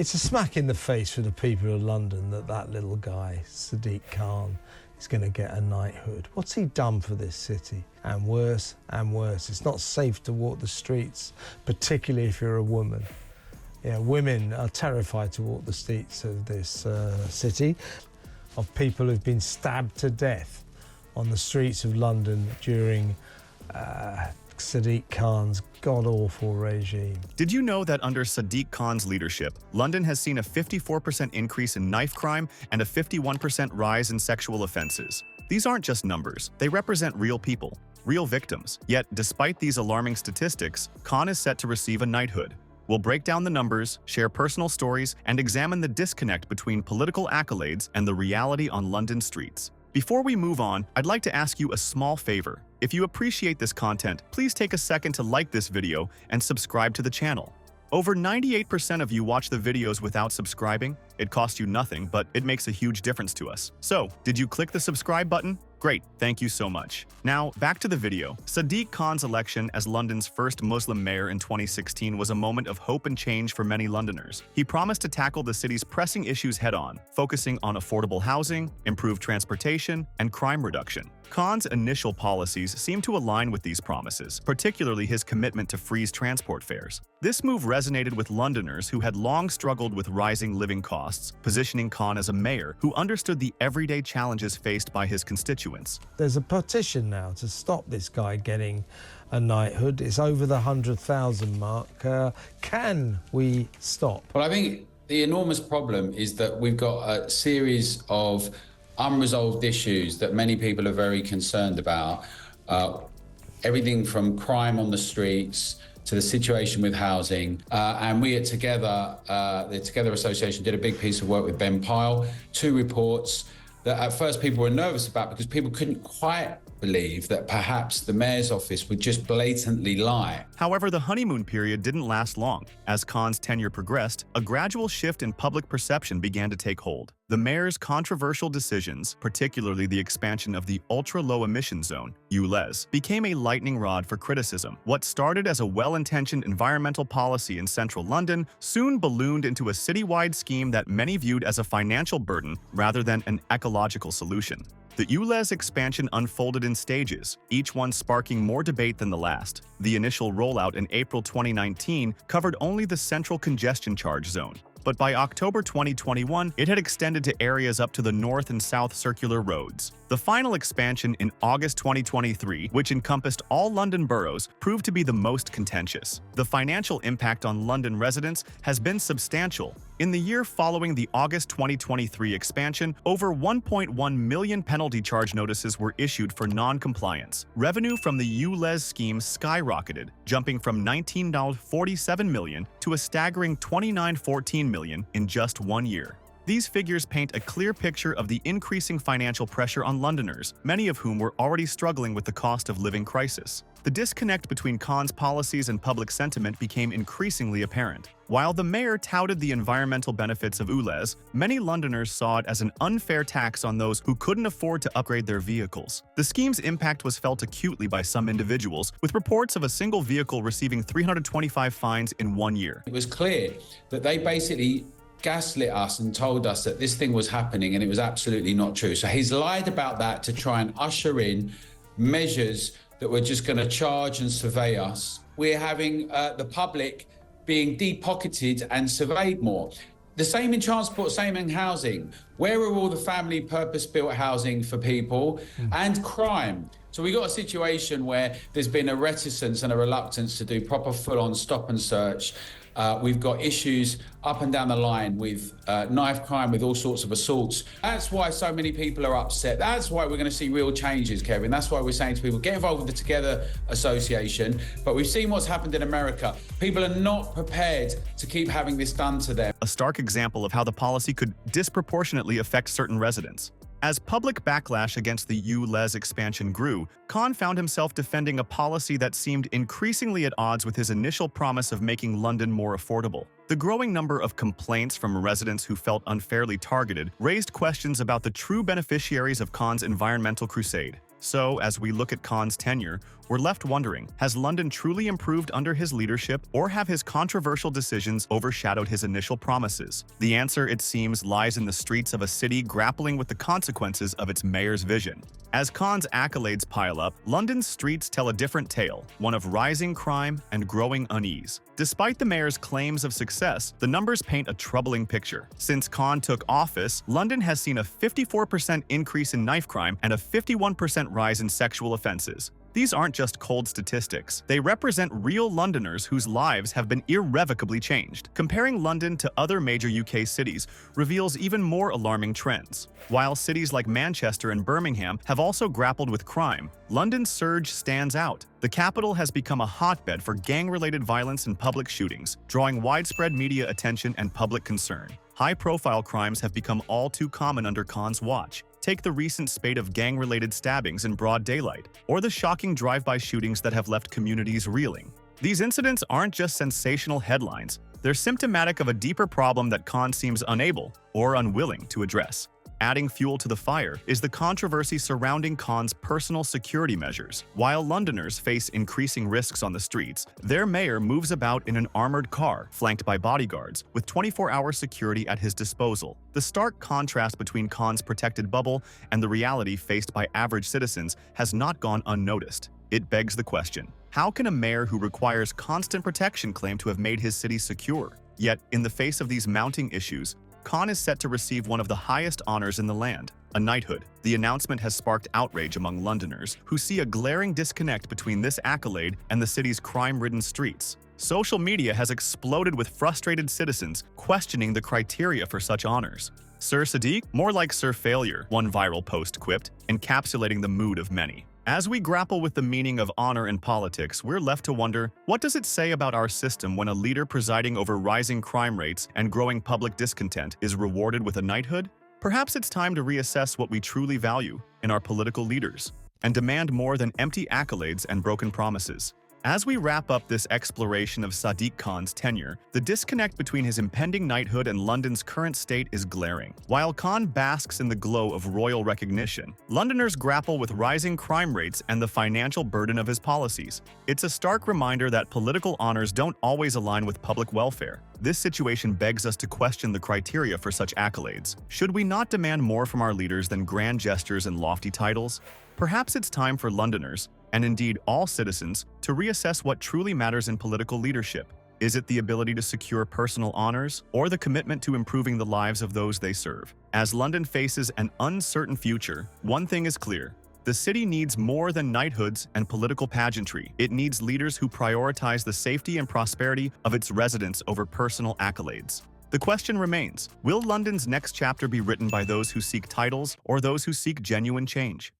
It's a smack in the face for the people of London that that little guy, Sadiq Khan, is going to get a knighthood. What's he done for this city? And worse and worse. It's not safe to walk the streets, particularly if you're a woman. Yeah, women are terrified to walk the streets of this city, of people who've been stabbed to death on the streets of London during Sadiq Khan's god-awful regime. Did you know that under Sadiq Khan's leadership, London has seen a 54% increase in knife crime and a 51% rise in sexual offenses? These aren't just numbers, they represent real people, real victims. Yet, despite these alarming statistics, Khan is set to receive a knighthood. We'll break down the numbers, share personal stories, and examine the disconnect between political accolades and the reality on London streets. Before we move on, I'd like to ask you a small favor. If you appreciate this content, please take a second to like this video and subscribe to the channel. Over 98% of you watch the videos without subscribing. It costs you nothing, but it makes a huge difference to us. So, did you click the subscribe button? Great, thank you so much. Now, back to the video. Sadiq Khan's election as London's first Muslim mayor in 2016 was a moment of hope and change for many Londoners. He promised to tackle the city's pressing issues head-on, focusing on affordable housing, improved transportation, and crime reduction. Khan's initial policies seemed to align with these promises, particularly his commitment to freeze transport fares. This move resonated with Londoners who had long struggled with rising living costs, positioning Khan as a mayor who understood the everyday challenges faced by his constituents. There's a petition now to stop this guy getting a knighthood. It's over the 100,000 mark. Can we stop? Well, I think the enormous problem is that we've got a series of unresolved issues that many people are very concerned about. Everything from crime on the streets to the situation with housing. And we at Together, the Together Association did a big piece of work with Ben Pyle, 2 reports that at first people were nervous about because people couldn't quite believe that perhaps the mayor's office would just blatantly lie. However, the honeymoon period didn't last long. As Khan's tenure progressed, a gradual shift in public perception began to take hold. The mayor's controversial decisions, particularly the expansion of the ultra-low emission zone, ULEZ, became a lightning rod for criticism. What started as a well-intentioned environmental policy in central London soon ballooned into a citywide scheme that many viewed as a financial burden rather than an ecological solution. The ULEZ expansion unfolded in stages, each one sparking more debate than the last. The initial rollout in April 2019 covered only the central congestion charge zone. But by October 2021, it had extended to areas up to the north and south circular roads. The final expansion in August 2023, which encompassed all London boroughs, proved to be the most contentious. The financial impact on London residents has been substantial. In the year following the August 2023 expansion, over 1.1 million penalty charge notices were issued for non-compliance. Revenue from the ULEZ scheme skyrocketed, jumping from $19.47 million to a staggering $29.14 million in just 1 year. These figures paint a clear picture of the increasing financial pressure on Londoners, many of whom were already struggling with the cost of living crisis. The disconnect between Khan's policies and public sentiment became increasingly apparent. While the mayor touted the environmental benefits of ULEZ, many Londoners saw it as an unfair tax on those who couldn't afford to upgrade their vehicles. The scheme's impact was felt acutely by some individuals, with reports of a single vehicle receiving 325 fines in 1 year. It was clear that they basically gaslit us and told us that this thing was happening, and it was absolutely not true. So he's lied about that to try and usher in measures that were just going to charge and survey us. We're having the public being deep-pocketed and surveyed more. The same in transport, same in housing. Where are all the family purpose-built housing for people? And crime. So we got a situation where there's been a reticence and a reluctance to do proper full-on stop and search. We've got issues up and down the line with knife crime, with all sorts of assaults. That's why so many people are upset. That's why we're going to see real changes, Kevin. That's why we're saying to people, get involved with the Together Association. But we've seen what's happened in America. People are not prepared to keep having this done to them. A stark example of how the policy could disproportionately affect certain residents. As public backlash against the ULEZ expansion grew, Khan found himself defending a policy that seemed increasingly at odds with his initial promise of making London more affordable. The growing number of complaints from residents who felt unfairly targeted raised questions about the true beneficiaries of Khan's environmental crusade. So, as we look at Khan's tenure, we're left wondering, has London truly improved under his leadership, or have his controversial decisions overshadowed his initial promises? The answer, it seems, lies in the streets of a city grappling with the consequences of its mayor's vision. As Khan's accolades pile up, London's streets tell a different tale, one of rising crime and growing unease. Despite the mayor's claims of success, the numbers paint a troubling picture. Since Khan took office, London has seen a 54% increase in knife crime and a 51% rise in sexual offenses. These aren't just cold statistics. They represent real Londoners whose lives have been irrevocably changed. Comparing London to other major UK cities reveals even more alarming trends. While cities like Manchester and Birmingham have also grappled with crime, London's surge stands out. The capital has become a hotbed for gang-related violence and public shootings, drawing widespread media attention and public concern. High-profile crimes have become all too common under Khan's watch. Take the recent spate of gang-related stabbings in broad daylight, or the shocking drive-by shootings that have left communities reeling. These incidents aren't just sensational headlines, they're symptomatic of a deeper problem that Khan seems unable or unwilling to address. Adding fuel to the fire is the controversy surrounding Khan's personal security measures. While Londoners face increasing risks on the streets, their mayor moves about in an armored car, flanked by bodyguards, with 24-hour security at his disposal. The stark contrast between Khan's protected bubble and the reality faced by average citizens has not gone unnoticed. It begs the question, how can a mayor who requires constant protection claim to have made his city secure? Yet, in the face of these mounting issues, Khan is set to receive one of the highest honors in the land, a knighthood. The announcement has sparked outrage among Londoners, who see a glaring disconnect between this accolade and the city's crime-ridden streets. Social media has exploded with frustrated citizens questioning the criteria for such honors. "Sir Sadiq? More like Sir Failure," one viral post quipped, encapsulating the mood of many. As we grapple with the meaning of honor in politics, we're left to wonder, what does it say about our system when a leader presiding over rising crime rates and growing public discontent is rewarded with a knighthood? Perhaps it's time to reassess what we truly value in our political leaders and demand more than empty accolades and broken promises. As we wrap up this exploration of Sadiq Khan's tenure, the disconnect between his impending knighthood and London's current state is glaring. While Khan basks in the glow of royal recognition, Londoners grapple with rising crime rates and the financial burden of his policies. It's a stark reminder that political honors don't always align with public welfare. This situation begs us to question the criteria for such accolades. Should we not demand more from our leaders than grand gestures and lofty titles? Perhaps it's time for Londoners, and indeed all citizens, to reassess what truly matters in political leadership. Is it the ability to secure personal honors, or the commitment to improving the lives of those they serve? As London faces an uncertain future, one thing is clear. The city needs more than knighthoods and political pageantry. It needs leaders who prioritize the safety and prosperity of its residents over personal accolades. The question remains, will London's next chapter be written by those who seek titles or those who seek genuine change?